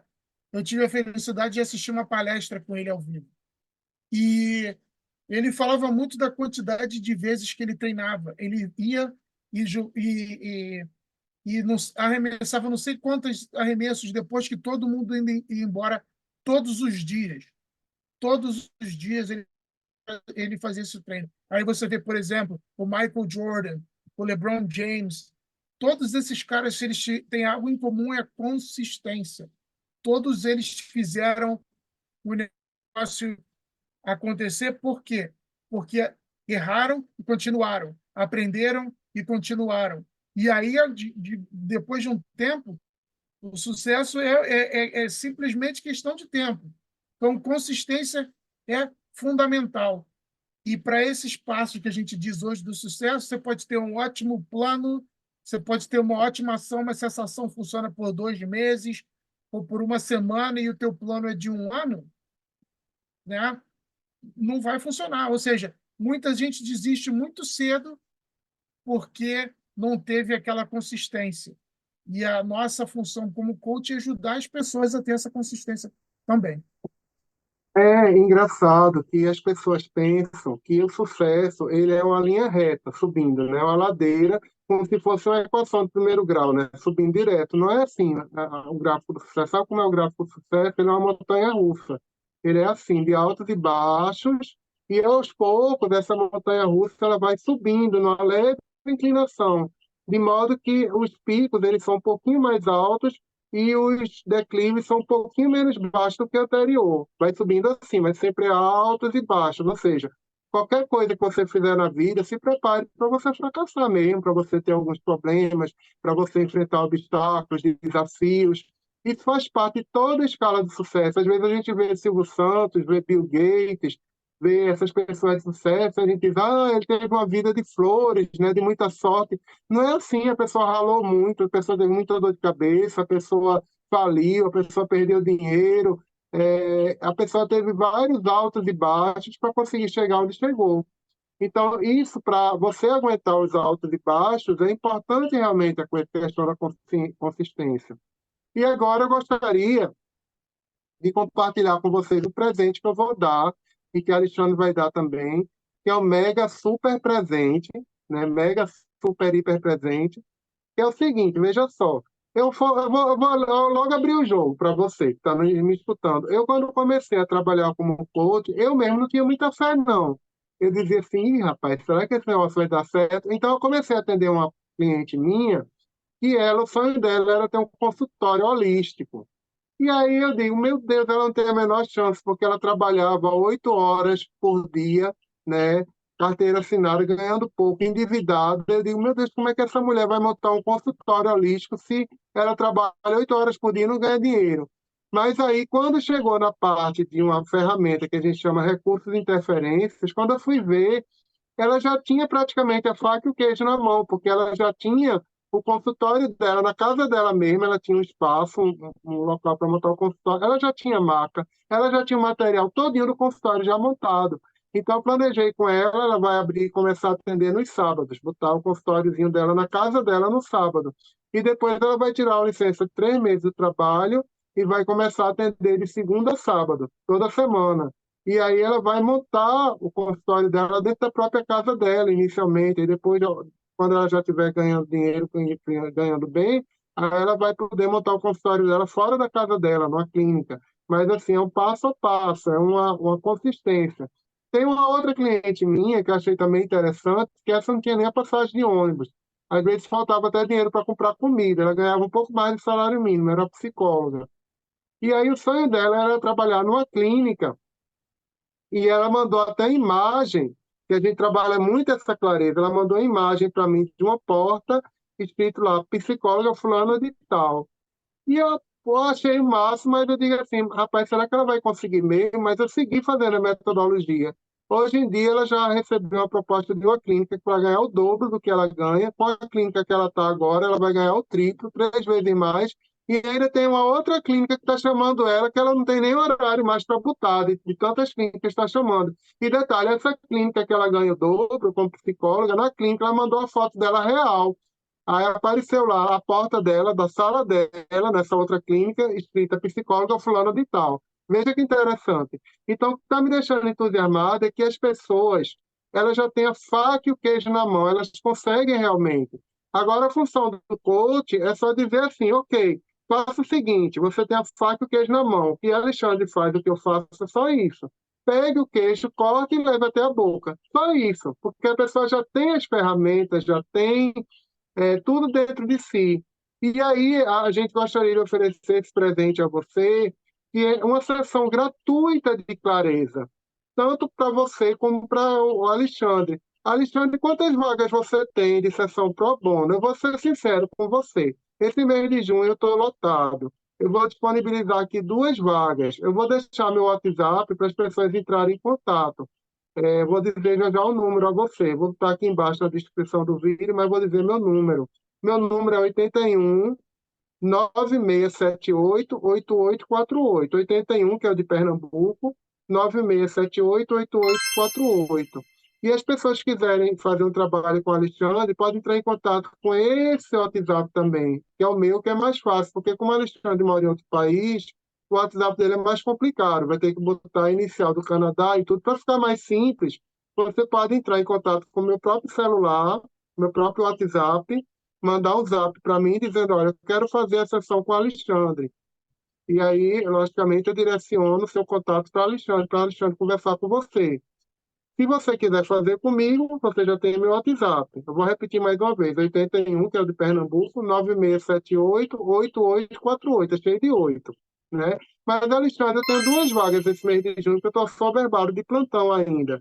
eu tive a felicidade de assistir uma palestra com ele ao vivo. E ele falava muito da quantidade de vezes que ele treinava. Ele ia e arremessava não sei quantos arremessos depois que todo mundo ia embora todos os dias. Todos os dias ele fazia esse treino. Aí você vê, por exemplo, o Michael Jordan, o LeBron James. Todos esses caras, eles têm algo em comum, é a consistência. Todos eles fizeram o negócio acontecer. Por quê? Porque erraram e continuaram, aprenderam e continuaram. E aí, depois de um tempo, o sucesso é simplesmente questão de tempo. Então, consistência é fundamental. E para esses passos que a gente diz hoje do sucesso, você pode ter um ótimo plano, você pode ter uma ótima ação, mas se essa ação funciona por 2 meses ou por uma semana e o teu plano é de um ano, né? Não vai funcionar. Ou seja, muita gente desiste muito cedo porque não teve aquela consistência. E a nossa função como coach é ajudar as pessoas a ter essa consistência também. É engraçado que as pessoas pensam que o sucesso ele é uma linha reta, subindo, né? Uma ladeira, como se fosse uma equação de primeiro grau, né? Subindo direto. Não é assim, né? O gráfico do sucesso. Sabe como é o gráfico do sucesso? Ele é uma montanha-russa. Ele é assim, de altos e baixos, e aos poucos essa montanha-russa ela vai subindo numa leve inclinação, de modo que os picos eles são um pouquinho mais altos e os declives são um pouquinho menos baixos do que o anterior. Vai subindo assim, mas sempre altos e baixos, ou seja, qualquer coisa que você fizer na vida, se prepare para você fracassar mesmo, para você ter alguns problemas, para você enfrentar obstáculos, desafios. Isso faz parte de toda a escala de sucesso. Às vezes a gente vê Silvio Santos, vê Bill Gates, vê essas pessoas de sucesso, a gente diz, ele teve uma vida de flores, né, de muita sorte. Não é assim, a pessoa ralou muito, a pessoa teve muita dor de cabeça, a pessoa faliu, a pessoa perdeu dinheiro, a pessoa teve vários altos e baixos para conseguir chegar onde chegou. Então, isso, para você aguentar os altos e baixos, é importante realmente a questão da consistência. E agora eu gostaria de compartilhar com vocês o presente que eu vou dar e que a Alexandre vai dar também, que é o mega super presente, né? Mega super hiper presente, que é o seguinte, veja só, eu vou logo abrir o jogo para você que está me escutando. Eu, quando comecei a trabalhar como coach, eu mesmo não tinha muita fé, não. Eu dizia assim, "Ih, rapaz, será que esse negócio vai dar certo?" Então, eu comecei a atender uma cliente minha, e ela, o sonho dela era ter um consultório holístico. E aí eu digo, meu Deus, ela não tem a menor chance, porque ela trabalhava 8 horas por dia, né? Carteira assinada, ganhando pouco, endividada. Eu digo, meu Deus, como é que essa mulher vai montar um consultório holístico se ela trabalha 8 horas por dia e não ganha dinheiro? Mas aí, quando chegou na parte de uma ferramenta que a gente chama recursos de interferências, quando eu fui ver, ela já tinha praticamente a faca e o queijo na mão, porque ela já tinha o consultório dela, na casa dela mesma, ela tinha um espaço, um local para montar o consultório, ela já tinha maca, ela já tinha o material todinho do consultório já montado. Então, eu planejei com ela, ela vai abrir e começar a atender nos sábados, botar o consultóriozinho dela na casa dela no sábado. E depois ela vai tirar a licença de 3 meses do trabalho e vai começar a atender de segunda a sábado, toda semana. E aí ela vai montar o consultório dela dentro da própria casa dela, inicialmente, e depois, quando ela já estiver ganhando dinheiro, ganhando bem, aí ela vai poder montar o consultório dela fora da casa dela, numa clínica. Mas, assim, é um passo a passo, é uma consistência. Tem uma outra cliente minha que eu achei também interessante, que essa não tinha nem a passagem de ônibus. Às vezes faltava até dinheiro para comprar comida, ela ganhava um pouco mais de salário mínimo, era psicóloga. E aí o sonho dela era trabalhar numa clínica, e ela mandou até imagem, que a gente trabalha muito essa clareza, ela mandou a imagem para mim de uma porta, escrito lá, psicóloga fulana de tal. E eu achei o máximo, mas eu digo assim, rapaz, será que ela vai conseguir mesmo? Mas eu segui fazendo a metodologia. Hoje em dia, ela já recebeu uma proposta de uma clínica para ganhar o dobro do que ela ganha. Com a clínica que ela está agora, ela vai ganhar o triplo, 3 vezes mais. E ainda tem uma outra clínica que está chamando ela, que ela não tem nem horário mais para botar, de tantas clínicas que está chamando. E detalhe, essa clínica que ela ganha o dobro como psicóloga, na clínica ela mandou a foto dela real. Aí apareceu lá a porta dela, da sala dela, nessa outra clínica, escrita psicóloga fulana de tal. Veja que interessante. Então, o que está me deixando entusiasmado é que as pessoas, elas já têm a faca e o queijo na mão, elas conseguem realmente. Agora, a função do coach é só dizer assim, ok, faça o seguinte, você tem a faca e o queijo na mão. O que Alexandre faz, o que eu faço, é só isso. Pegue o queijo, corte e leve até a boca. Só isso, porque a pessoa já tem as ferramentas, já tem tudo dentro de si. E aí a gente gostaria de oferecer esse presente a você, que é uma sessão gratuita de clareza, tanto para você como para o Alexandre. Alexandre, quantas vagas você tem de sessão pro bono? Eu vou ser sincero com você. Esse mês de junho eu estou lotado. Eu vou disponibilizar aqui 2 vagas. Eu vou deixar meu WhatsApp para as pessoas entrarem em contato. Vou dizer já já o número a você. Vou estar aqui embaixo na descrição do vídeo, mas vou dizer meu número. Meu número é 81 9678 8848. 81, que é o de Pernambuco, 9678 8848. E as pessoas que quiserem fazer um trabalho com o Alexandre, podem entrar em contato com esse WhatsApp também, que é o meu, que é mais fácil, porque como o Alexandre mora em outro país, o WhatsApp dele é mais complicado, vai ter que botar a inicial do Canadá e tudo. Para ficar mais simples, você pode entrar em contato com o meu próprio celular, meu próprio WhatsApp, mandar um zap para mim dizendo, olha, eu quero fazer a sessão com o Alexandre. E aí, logicamente, eu direciono o seu contato para o Alexandre conversar com você. Se você quiser fazer comigo, você já tem meu WhatsApp. Eu vou repetir mais uma vez, 81, que é o de Pernambuco, 9678 8848, é cheio de 8, né? Mas, Alexandre, eu tenho 2 vagas esse mês de junho, que eu estou só verbado de plantão ainda.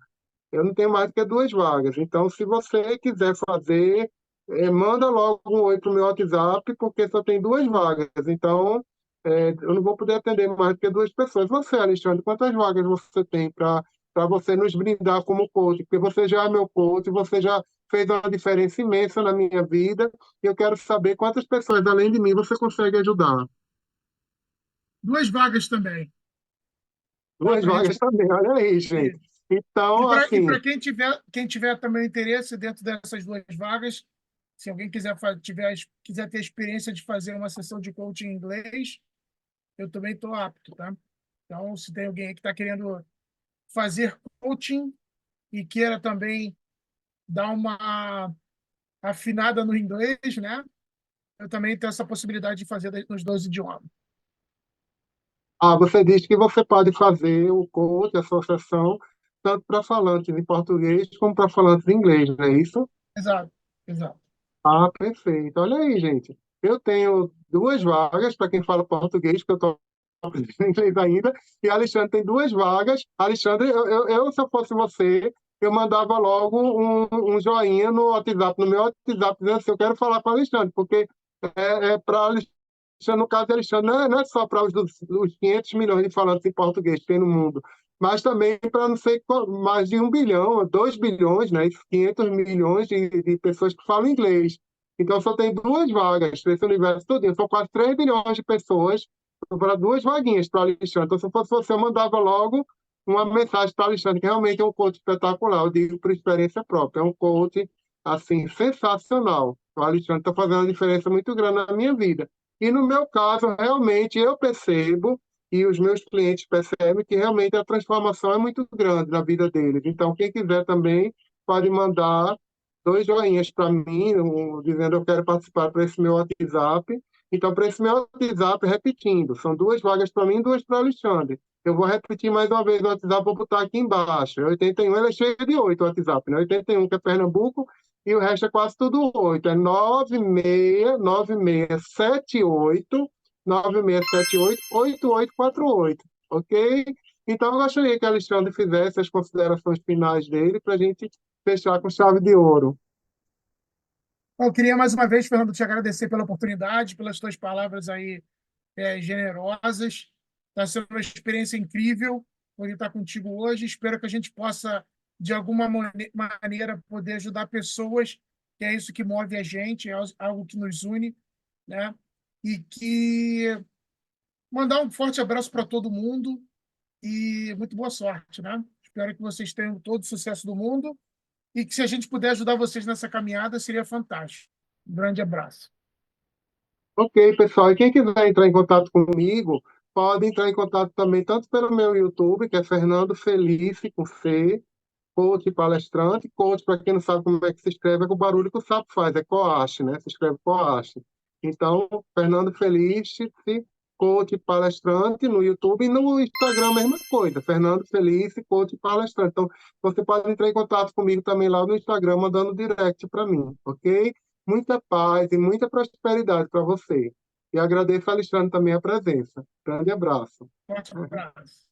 Eu não tenho mais do que duas vagas. Então, se você quiser fazer, manda logo um oi para o meu WhatsApp, porque só tem duas vagas. Então, eu não vou poder atender mais do que duas pessoas. Você, Alexandre, quantas vagas você tem para você nos brindar como coach? Porque você já é meu coach, você já fez uma diferença imensa na minha vida, e eu quero saber quantas pessoas, além de mim, você consegue ajudar. Duas vagas também, tá? Duas Para a gente. vagas também, olha aí, gente. E Então, para assim, quem tiver também interesse dentro dessas duas vagas, se alguém quiser ter a experiência de fazer uma sessão de coaching em inglês, eu também estou apto, tá? Então, se tem alguém aí que está querendo fazer coaching e queira também dar uma afinada no inglês, né? Eu também tenho essa possibilidade de fazer nos dois idiomas. você disse que você pode fazer o coach, a associação, tanto para falantes em português como para falantes em inglês, não é isso? Exato, exato. Ah, perfeito. Olha aí, gente. Eu tenho duas vagas para quem fala português, que eu estou aprendendo inglês ainda, e Alexandre tem duas vagas. Alexandre, se eu fosse você, eu mandava logo um joinha no WhatsApp, no meu WhatsApp, dizendo assim, eu quero falar com o Alexandre, porque para Alexandre, no caso de Alexandre, não é só para os 500 milhões de falantes em português que tem no mundo, mas também para não sei mais de 1 bilhão, 2 bilhões, né, 500 milhões de pessoas que falam inglês. Então, só tem duas vagas nesse universo todo. São quase 3 bilhões de pessoas para duas vaguinhas para Alexandre. Então, se eu fosse você, eu mandava logo uma mensagem para Alexandre, que realmente é um coach espetacular. Eu digo por experiência própria. É um coach, assim, sensacional. O Alexandre está fazendo uma diferença muito grande na minha vida. E no meu caso, realmente, eu percebo e os meus clientes percebem que realmente a transformação é muito grande na vida deles. Então, quem quiser também pode mandar dois joinhas para mim, dizendo eu quero participar para esse meu WhatsApp. Então, para esse meu WhatsApp, repetindo, são duas vagas para mim e duas para o Alexandre. Eu vou repetir mais uma vez o WhatsApp, vou botar aqui embaixo. 81, ele é cheio de 8 o WhatsApp, né? 81, que é Pernambuco, e o resto é quase tudo 8. É 9678 ok? Então, eu gostaria que o Alexandre fizesse as considerações finais dele para a gente fechar com chave de ouro. Eu queria mais uma vez, Fernando, te agradecer pela oportunidade, pelas tuas palavras aí generosas. Está sendo uma experiência incrível poder estar contigo hoje. Espero que a gente possa, de alguma maneira, poder ajudar pessoas, que é isso que move a gente, é algo que nos une, né? E que mandar um forte abraço para todo mundo e muito boa sorte, né? Espero que vocês tenham todo o sucesso do mundo e que se a gente puder ajudar vocês nessa caminhada, seria fantástico. Um grande abraço. Ok, pessoal. E quem quiser entrar em contato comigo, pode entrar em contato também, tanto pelo meu YouTube, que é Fernando Felice, com C, coach e palestrante. Coach, para quem não sabe como é que se escreve, é com o barulho que o sapo faz, é Coache, né? Se escreve Coache. Então, Fernando Felice, coach e palestrante no YouTube, e no Instagram a mesma coisa, Fernando Felice, coach e palestrante. Então, você pode entrar em contato comigo também lá no Instagram, mandando direct para mim, ok? Muita paz e muita prosperidade para você. E agradeço, Alexandre, também a presença. Grande abraço. Forte abraço.